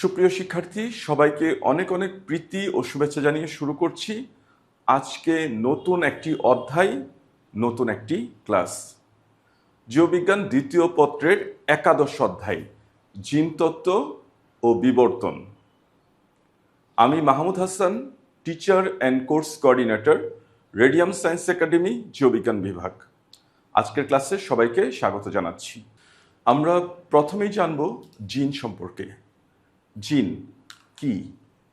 সুপ্রিয় শিক্ষার্থী, সবাইকে অনেক অনেক প্রীতি ও শুভেচ্ছা জানিয়ে শুরু করছি আজকে নতুন একটি অধ্যায়, নতুন একটি ক্লাস। জীববিজ্ঞান দ্বিতীয় পত্রের একাদশ অধ্যায়, জিনতত্ত্ব ও বিবর্তন। আমি Mahmud Hasan, teacher and course coordinator, radium science academy, জীববিজ্ঞান বিভাগ। আজকের ক্লাসে সবাইকে স্বাগত জানাচ্ছি। আমরা প্রথমেই জানব জিন সম্পর্কে। জিন কি?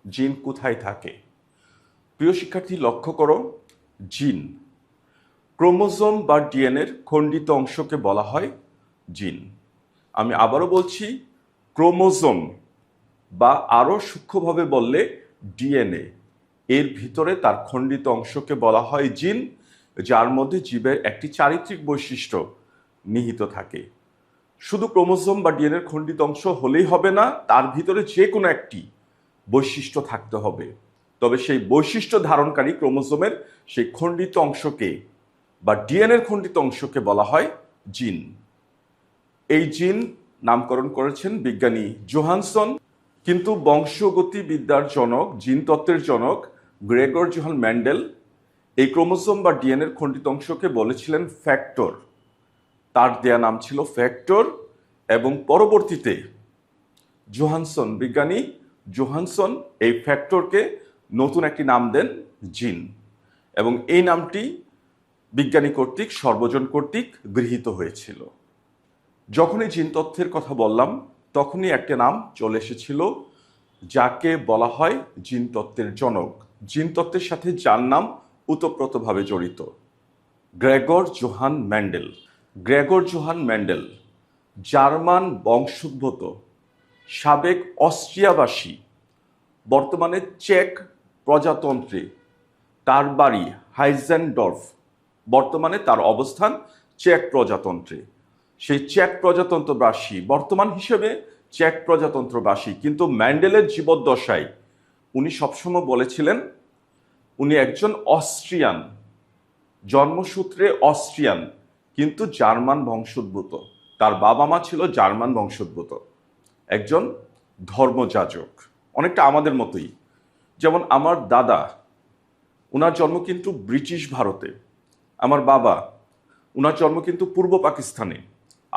জিন কোথায় থাকে? প্রিয় শিক্ষার্থী, লক্ষ্য করো, জিন ক্রোমোজোম বা ডিএনএর খণ্ডিত অংশকে বলা হয় জিন। আমি আবারও বলছি, ক্রোমোজোম বা আরও সূক্ষ্মভাবে বললে ডিএনএ, এর ভিতরে তার খণ্ডিত অংশকে বলা হয় জিন, যার মধ্যে জীবের একটি চারিত্রিক বৈশিষ্ট্য নিহিত থাকে। শুধু ক্রোমোজোম বা ডিএনএর খণ্ডিত অংশ হলেই হবে না, তার ভিতরে যে কোনো একটি বৈশিষ্ট্য থাকতে হবে। তবে সেই বৈশিষ্ট্য ধারণকারী ক্রোমোজোমের সেই খণ্ডিত অংশকে বা ডিএনএর খণ্ডিত অংশকে বলা হয় জিন। এই জিন নামকরণ করেছেন বিজ্ঞানী জোহানসন, কিন্তু বংশগতিবিদ্যার জনক, জিনতত্ত্বের জনক গ্রেগর জোহান মেন্ডেল এই ক্রোমোজোম বা ডিএনএর খণ্ডিত অংশকে বলেছিলেন ফ্যাক্টর। তার দেয়া নাম ছিল ফ্যাক্টর, এবং পরবর্তীতে বিজ্ঞানী জোহানসন এই ফ্যাক্টরকে নতুন একটি নাম দেন জিন, এবং এই নামটি বিজ্ঞানী কর্তৃক, সর্বজন কর্তৃক গৃহীত হয়েছিল। যখনই জিন তত্ত্বের কথা বললাম, তখনই একটা নাম চলে এসেছিল যাকে বলা হয় জিন তত্ত্বের জনক, জিন তত্ত্বের সাথে যার নাম ওতপ্রোতভাবে জড়িত, Gregor Johann Mendel. Gregor Johann Mendel German বংশোদ্ভূত, সাবেক অস্ট্রিয়াবাসী, বর্তমানে চেক প্রজাতন্ত্রে তার বাড়ি হাইজেনডর্ফ, বর্তমানে তার অবস্থান চেক প্রজাতন্ত্রে। সেই চেক প্রজাতন্ত্রবাসী, বর্তমান হিসেবে চেক প্রজাতন্ত্রবাসী, কিন্তু মেন্ডেলের জীবদ্দশায় উনি সবসময় বলেছিলেন উনি একজন অস্ট্রিয়ান, জন্মসূত্রে অস্ট্রিয়ান, কিন্তু জার্মান বংশোদ্ভূত। তার বাবা মা ছিল জার্মান বংশোদ্ভূত, একজন ধর্মযাজক, অনেকটা আমাদের মতোই। যেমন আমার দাদা, ওনার জন্ম কিন্তু ব্রিটিশ ভারতে, আমার বাবা, ওনার জন্ম কিন্তু পূর্ব পাকিস্তানে,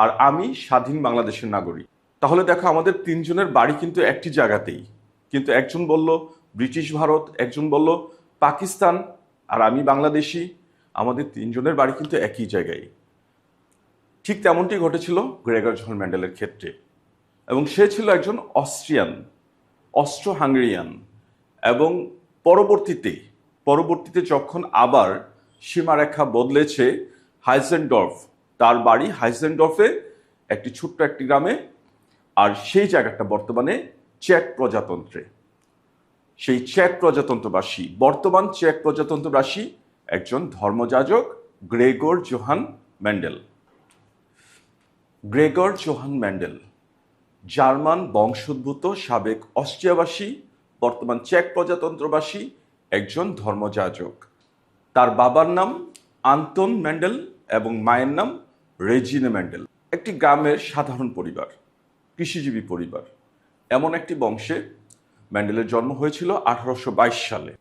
আর আমি স্বাধীন বাংলাদেশের নাগরিক। তাহলে দেখো, আমাদের তিনজনের বাড়ি কিন্তু একটি জায়গাতেই, কিন্তু একজন বলল ব্রিটিশ ভারত, একজন বলল পাকিস্তান, আর আমি বাংলাদেশি। আমাদের তিনজনের বাড়ি কিন্তু একই জায়গায়। ঠিক তেমনটি ঘটেছিল গ্রেগর জোহান মেন্ডেলের ক্ষেত্রে, এবং সে ছিল একজন অস্ট্রিয়ান, অস্ট্রো হাঙ্গেরিয়ান। এবং পরবর্তীতে যখন আবার সীমারেখা বদলেছে, হাইজেনডর্ফ, তার বাড়ি হাইজেনডর্ফে, একটি ছোট্ট একটি গ্রামে, আর সেই জায়গাটা বর্তমানে চেক প্রজাতন্ত্রে। সেই চেক প্রজাতন্ত্রবাসী, বর্তমান চেক প্রজাতন্ত্রবাসী একজন ধর্মযাজক, Gregor Johann Mendel. Gregor Johann Mendel German বংশোদ্ভূত, সাবেক অস্ট্রিয়াবাসী, বর্তমান চেক প্রজাতন্ত্রবাসী একজন ধর্মযাজক। তার বাবার নাম আন্তন মেন্ডেল এবং মায়ের নাম রেজিনে মেন্ডেল। একটি গ্রামের সাধারণ পরিবার, কৃষিজীবী পরিবার, এমন একটি বংশে মেন্ডেলের জন্ম হয়েছিল 1822 সালে।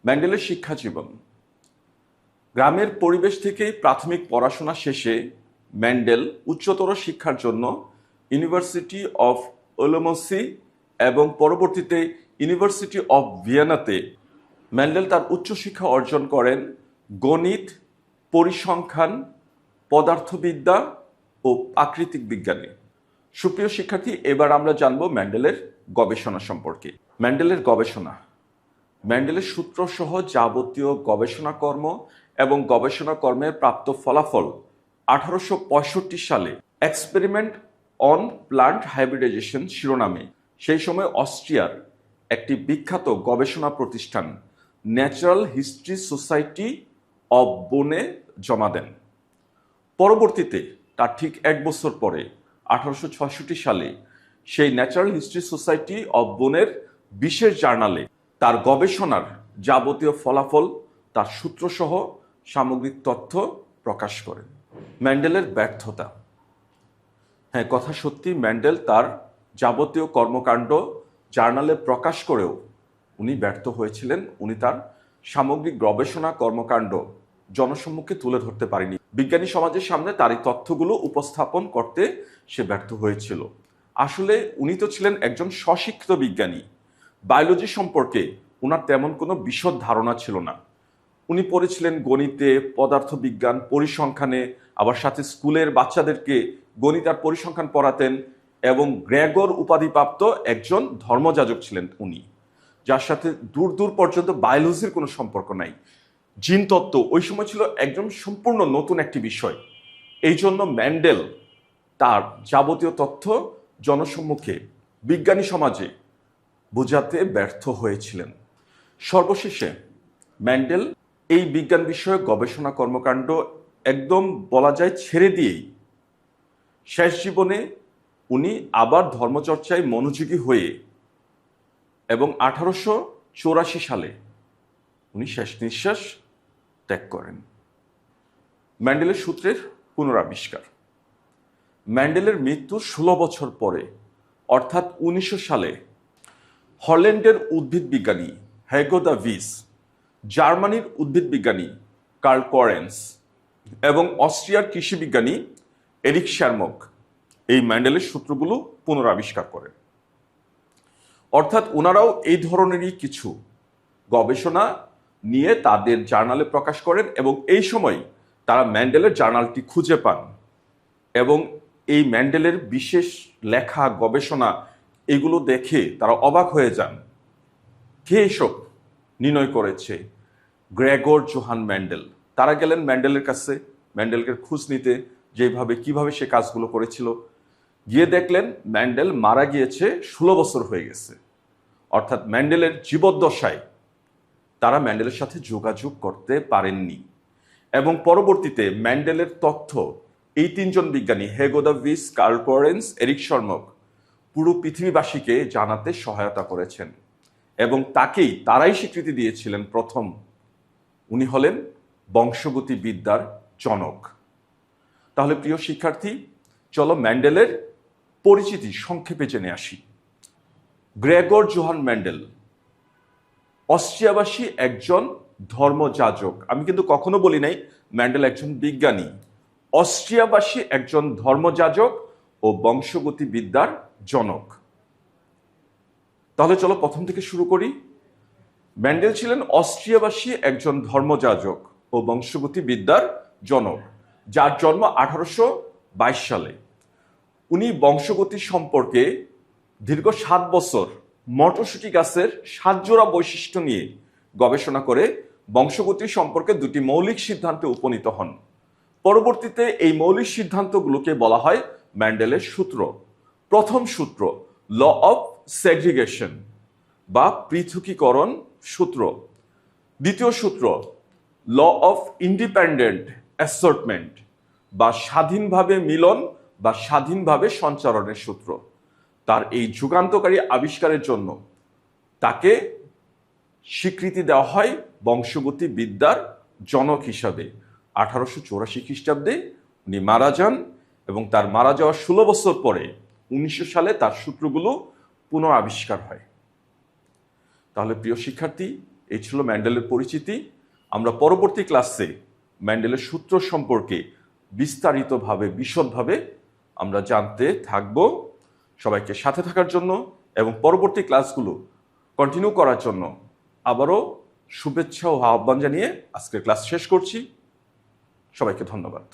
মেন্ডেলের শিক্ষা জীবন, গ্রামের পরিবেশ থেকেই প্রাথমিক পড়াশোনা শেষে মেন্ডেল উচ্চতর শিক্ষার জন্য ইউনিভার্সিটি অফ ওলোমসি এবং পরবর্তীতে ইউনিভার্সিটি অফ ভিয়েনাতে মেন্ডেল তার উচ্চশিক্ষা অর্জন করেন গণিত, পরিসংখ্যান, পদার্থবিদ্যা ও প্রাকৃতিক বিজ্ঞানে। সুপ্রিয় শিক্ষার্থী, এবার আমরা জানব মেন্ডেলের গবেষণা সম্পর্কে। মেন্ডেলের গবেষণা, মেন্ডেলের সূত্রসহ যাবতীয় গবেষণাকর্ম এবং গবেষণাকর্মের প্রাপ্ত ফলাফল 1865 সালে এক্সপেরিমেন্ট অন প্লান্ট হাইব্রিডাইজেশন শিরোনামে সেই সময় অস্ট্রিয়ার একটি বিখ্যাত গবেষণা প্রতিষ্ঠান ন্যাচারাল হিস্ট্রি সোসাইটি অব বোনে জমা দেন। পরবর্তীতে তার ঠিক 1 বছর পরে 1866 সালে সেই ন্যাচারাল হিস্ট্রি সোসাইটি অব বোনের বিশেষ জার্নালে তার গবেষণার যাবতীয় ফলাফল, তার সূত্রসহ সামগ্রিক তথ্য প্রকাশ করেন। ম্যান্ডেলের ব্যর্থতা। হ্যাঁ, কথা সত্যি, ম্যান্ডেল তার যাবতীয় কর্মকাণ্ড জার্নালে প্রকাশ করেও উনি ব্যর্থ হয়েছিলেন। উনি তার সামগ্রিক গবেষণা কর্মকাণ্ড জনসম্মুখে তুলে ধরতে পারেনি। বিজ্ঞানী সমাজের সামনে তার এই তথ্যগুলো উপস্থাপন করতে সে ব্যর্থ হয়েছিল। আসলে উনি তো ছিলেন একজন স্বশিক্ষিত বিজ্ঞানী। বায়োলজি সম্পর্কে ওনার তেমন কোনো বিশদ ধারণা ছিল না। উনি পড়েছিলেন গণিতে, পদার্থবিজ্ঞান, পরিসংখ্যানে, আবার সাথে স্কুলের বাচ্চাদেরকে গণিত আর পরিসংখ্যান পড়াতেন, এবং গ্রেগর উপাধিপ্রাপ্ত একজন ধর্মযাজক ছিলেন উনি, যার সাথে দূর দূর পর্যন্ত বায়োলজির কোনো সম্পর্ক নাই। জিন তত্ত্ব ওই সময় ছিল একদম সম্পূর্ণ নতুন একটি বিষয়। এই জন্য ম্যান্ডেল তার যাবতীয় তথ্য জনসম্মুখে বিজ্ঞানী সমাজে বোঝাতে ব্যর্থ হয়েছিলেন। সর্বশেষে ম্যান্ডেল এই বিজ্ঞান বিষয়ক গবেষণা কর্মকাণ্ড একদম বলা যায় ছেড়ে দিয়েই শেষ জীবনে উনি আবার ধর্মচর্চায় মনোযোগী হয়ে এবং 1884 সালে উনি শেষ নিঃশ্বাস ত্যাগ করেন। ম্যান্ডেলের সূত্রের পুনরাবিষ্কার। ম্যান্ডেলের মৃত্যুর 16 বছর পরে অর্থাৎ 1900 সালে হল্যান্ডের উদ্ভিদ বিজ্ঞানী হেগো দা ভিস, জার্মানির উদ্ভিদ বিজ্ঞানী কার্ল করেন্স এবং অস্ট্রিয়ার কৃষি বিজ্ঞানী এরিক শার্মক এই ম্যান্ডেলের সূত্রগুলো পুনরাবিষ্কার করেন। অর্থাৎ ওনারাও এই ধরনেরই কিছু গবেষণা নিয়ে তাদের জার্নালে প্রকাশ করেন, এবং এই সময় তারা ম্যান্ডেলের জার্নালটি খুঁজে পান এবং এই ম্যান্ডেলের বিশেষ লেখা গবেষণা এগুলো দেখে তারা অবাক হয়ে যান। কে এসব নির্ণয় করেছে? Gregor Johann Mendel. তারা গেলেন ম্যান্ডেলের কাছে ম্যান্ডেলকে খোঁজ নিতে, যেভাবে কিভাবে সে কাজগুলো করেছিল। গিয়ে দেখলেন ম্যান্ডেল মারা গিয়েছে, 16 বছর হয়ে গেছে। অর্থাৎ ম্যান্ডেলের জীবদ্দশায় তারা ম্যান্ডেলের সাথে যোগাযোগ করতে পারেননি, এবং পরবর্তীতে ম্যান্ডেলের তথ্য এই তিনজন বিজ্ঞানী হেগো দা ভিস, কার্ল করেন্স, এরিক শার্মক পুরো পৃথিবীবাসীকে জানাতে সহায়তা করেছেন, এবং তারাই স্বীকৃতি দিয়েছিলেন প্রথম। উনি হলেন বংশগতি বিদ্যার জনক। তাহলে প্রিয় শিক্ষার্থী, চলো ম্যান্ডেলের পরিচিতি সংক্ষেপে জেনে আসি। গ্রেগর জোহান ম্যান্ডেল অস্ট্রিয়াবাসী একজন ধর্মযাজক। আমি কিন্তু কখনো বলি নাই ম্যান্ডেল একজন বিজ্ঞানী। অস্ট্রিয়াবাসী একজন ধর্মযাজক ও বংশগতি বিদ্যার জনক। তাহলে চলো প্রথম থেকে শুরু করি। ম্যান্ডেল ছিলেন অস্ট্রিয়াবাসী একজন ধর্মযাজক ও বংশগতি বিদ্যার জনক, যার জন্ম 1822 সালে। উনি বংশগতি সম্পর্কে দীর্ঘ 7 বছর মটরশুঁটি গাছের 7 জোড়া বৈশিষ্ট্য নিয়ে গবেষণা করে বংশগতি সম্পর্কে 2টি মৌলিক সিদ্ধান্তে উপনীত হন। পরবর্তীতে এই মৌলিক সিদ্ধান্তগুলোকে বলা হয় ম্যান্ডেলের সূত্র। প্রথম সূত্র ল অফ সেগ্রিগেশন বা পৃথকীকরণ সূত্র। দ্বিতীয় সূত্র ল অফ ইন্ডিপেন্ডেন্ট অ্যাসর্টমেন্ট বা স্বাধীনভাবে মিলন বা স্বাধীনভাবে সঞ্চারণের সূত্র। তার এই যুগান্তকারী আবিষ্কারের জন্য তাকে স্বীকৃতি দেওয়া হয় বংশগতি বিদ্যার জনক হিসাবে। 1884 খ্রিস্টাব্দে উনি মারা যান, এবং তার মারা যাওয়ার 16 বছর পরে 1900 সালে তার সূত্রগুলো পুনরাবিষ্কার হয়। তাহলে প্রিয় শিক্ষার্থী, এই ছিল ম্যান্ডেলের পরিচিতি। আমরা পরবর্তী ক্লাসে ম্যান্ডেলের সূত্র সম্পর্কে বিস্তারিতভাবে বিশদভাবে আমরা জানতে থাকব। সবাইকে সাথে থাকার জন্য এবং পরবর্তী ক্লাসগুলো কন্টিনিউ করার জন্য আবারও শুভেচ্ছা ও আহ্বান জানিয়ে আজকের ক্লাস শেষ করছি। সবাইকে ধন্যবাদ।